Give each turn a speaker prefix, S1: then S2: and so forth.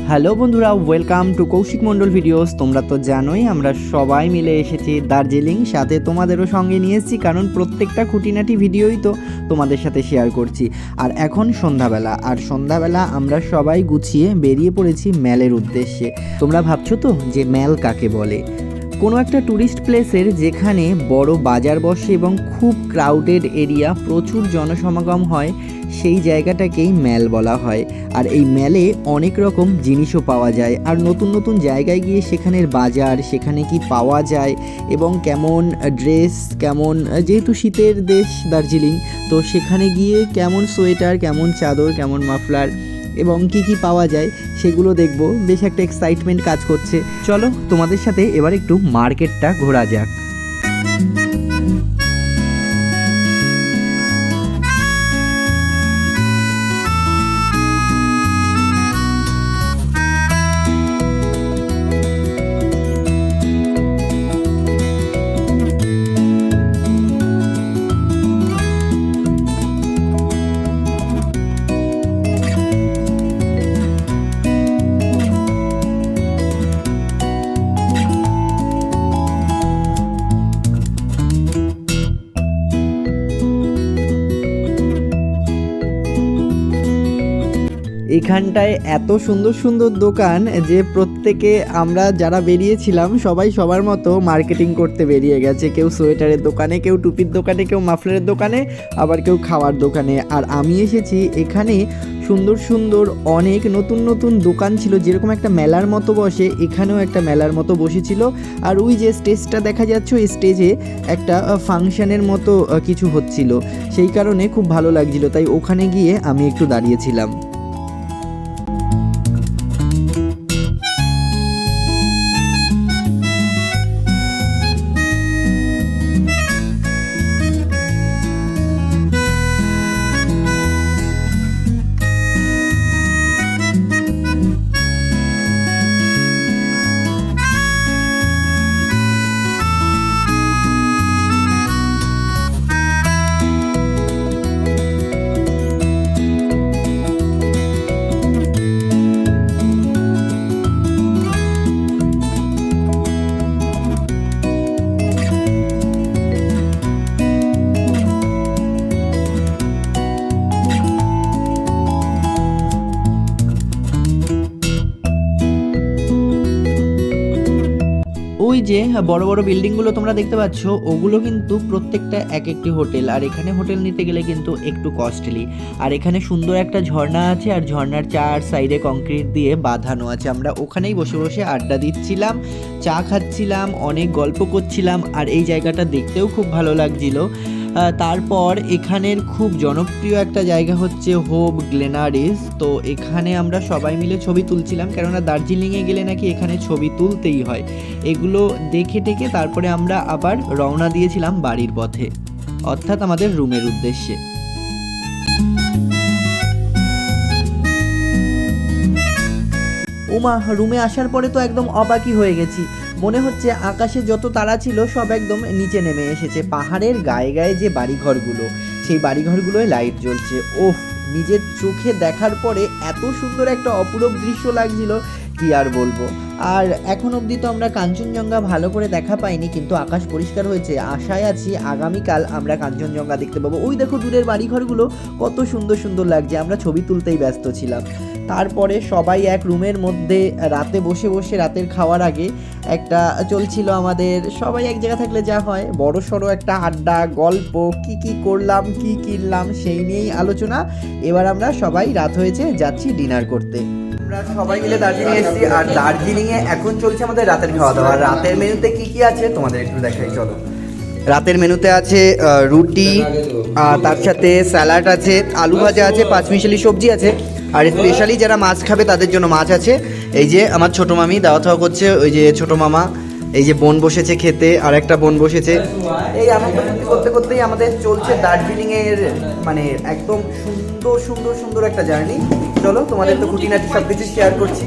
S1: Hello বন্ধুরা, welcome to Koushik Mondal videos. তোমরা তো জানোই আমরা সবাই মিলে এসেছি দার্জিলিং, সাথে তোমাদেরও সঙ্গে নিয়ে এসেছি, কারণ প্রত্যেকটা খুঁটিনাটি ভিডিওই তো তোমাদের সাথে শেয়ার করছি। আর এখন সন্ধ্যাবেলা আমরা সবাই গুছিয়ে বেরিয়ে পড়েছি ম্যালের উদ্দেশ্যে। তোমরা ভাবছো তো যে ম্যাল কাকে বলে? কোনো একটা ট্যুরিস্ট প্লেসের যেখানে বড় বাজার বসে এবং খুব ক্রাউডেড এরিয়া, প্রচুর জনসমাগম হয়, সেই জায়গাটাকেই ম্যাল বলা হয়। আর এই ম্যালে অনেক রকম জিনিসও পাওয়া যায়। আর নতুন নতুন জায়গায় গিয়ে সেখানের বাজার, সেখানে কি পাওয়া যায় এবং কেমন ড্রেস, কেমন, যেহেতু শীতের দেশ দার্জিলিং, তো সেখানে গিয়ে কেমন সোয়েটার, কেমন চাদর, কেমন মাফলার এবং কি কি পাওয়া যায় সেগুলো দেখবো। বেশ একটা এক্সাইটমেন্ট কাজ করছে। চলো তোমাদের সাথে এবার একটু মার্কেটটা ঘোরা যাক। এখানটায় এত সুন্দর সুন্দর দোকান যে প্রত্যেকে, আমরা যারা বেরিয়েছিলাম সবাই সবার মতো মার্কেটিং করতে বেরিয়ে গেছে। কেউ সোয়েটারের দোকানে, কেউ টুপির দোকানে, কেউ মাফলারের দোকানে, আবার কেউ খাওয়ার দোকানে। আর আমি এসেছি এখানে সুন্দর সুন্দর অনেক নতুন নতুন দোকান ছিল, যেরকম একটা মেলার মতো বসে, এখানেও একটা মেলার মতো বসেছিল। আর ওই যে স্টেজটা দেখা যাচ্ছে, ওই স্টেজে একটা ফাংশনের মতো কিছু হচ্ছিল, সেই কারণে খুব ভালো লাগছিল, তাই ওখানে গিয়ে আমি একটু দাঁড়িয়েছিলাম। ওই যে বড় বড় বিল্ডিংগুলো তোমরা দেখতে পাচ্ছ, ওগুলো কিন্তু প্রত্যেকটা এক একটি হোটেল। আর এখানে হোটেল নিতে গেলে কিন্তু একটু কস্টলি। আর এখানে সুন্দর একটা ঝর্ণা আছে, আর ঝর্ণার চার সাইডে কংক্রিট দিয়ে বাঁধানো আছে। আমরা ওখানেই বসে বসে আড্ডা দিচ্ছিলাম, চা খাচ্ছিলাম, অনেক গল্প করছিলাম। আর এই জায়গাটা দেখতেও খুব ভালো লাগছিল। তারপর এখানের খুব জনপ্রিয় একটা জায়গা হচ্ছে হোপ গ্লেনারিস। তো এখানে আমরা সবাই মিলে ছবি তুলছিলাম, কেননা দার্জিলিংয়ে গেলে নাকি এখানে ছবি তুলতেই হয়। এগুলো দেখে টেকে তারপরে আমরা আবার রওনা দিয়েছিলাম বাড়ির পথে, অর্থাৎ আমাদের রুমের উদ্দেশ্যে। ওমা, রুমে আসার পরে তো একদম অবাকই হয়ে গেছি। মনে হচ্ছে আকাশে যত তারা ছিল সব একদম নিচে নেমে এসেছে। পাহাড়ের গায়ে গায়ে যে বাড়িঘরগুলো, সেই বাড়িঘরগুলোয় লাইট জ্বলছে। ওফ, নিজের চোখে দেখার পরে এত সুন্দর একটা অপূরূপ দৃশ্য লাগছিল, কি আর বলবো। আর এখন অবধি তো আমরা কাঞ্চনজঙ্ঘা ভালো করে দেখা পাইনি, কিন্তু আকাশ পরিষ্কার হয়েছে। আশায় আছি আগামীকাল আমরা কাঞ্চনজঙ্ঘা দেখতে পাবো। ওই দেখো দূরের বাড়িঘরগুলো কত সুন্দর সুন্দর লাগছে। আমরা ছবি তুলতেই ব্যস্ত ছিলাম। তারপরে সবাই এক রুমের মধ্যে রাতে বসে বসে, রাতের খাওয়ার আগে একটা চলছিল আমাদের, সবাই এক জায়গা থাকলে যা হয়, বড় সড়ো একটা আড্ডা, গল্প, কি কি করলাম, কি কিনলাম, সেই নিয়েই আলোচনা। এবার আমরা সবাই, রাত হয়েছে, যাচ্ছি ডিনার করতে। আমরা সবাই মিলে দার্জিলিং এসেছি, আর দার্জিলিংয়ে এখন চলছে আমাদের রাতের খাওয়া দাওয়া। রাতের মেনুতে কি কি আছে তোমাদের একটু দেখাই, চলো। রাতের মেনুতে আছে রুটি, তার সাথে স্যালাড আছে, আলু ভাজা আছে, পাঁচমিশালি সবজি আছে, আর স্পেশালি যারা মাছ খাবে তাদের জন্য মাছ আছে। এই যে আমার ছোটো মামি দাওয়া থাওয়া করছে, ওই যে ছোটো মামা, এই যে বোন বসেছে খেতে, আর একটা বোন বসেছে। এই আনন্দ করতে করতেই আমাদের চলছে দার্জিলিংয়ের একদম সুন্দর সুন্দর সুন্দর একটা জার্নি। চলো তোমাদের তো খুঁটিনাটি সব কিছু শেয়ার করছি।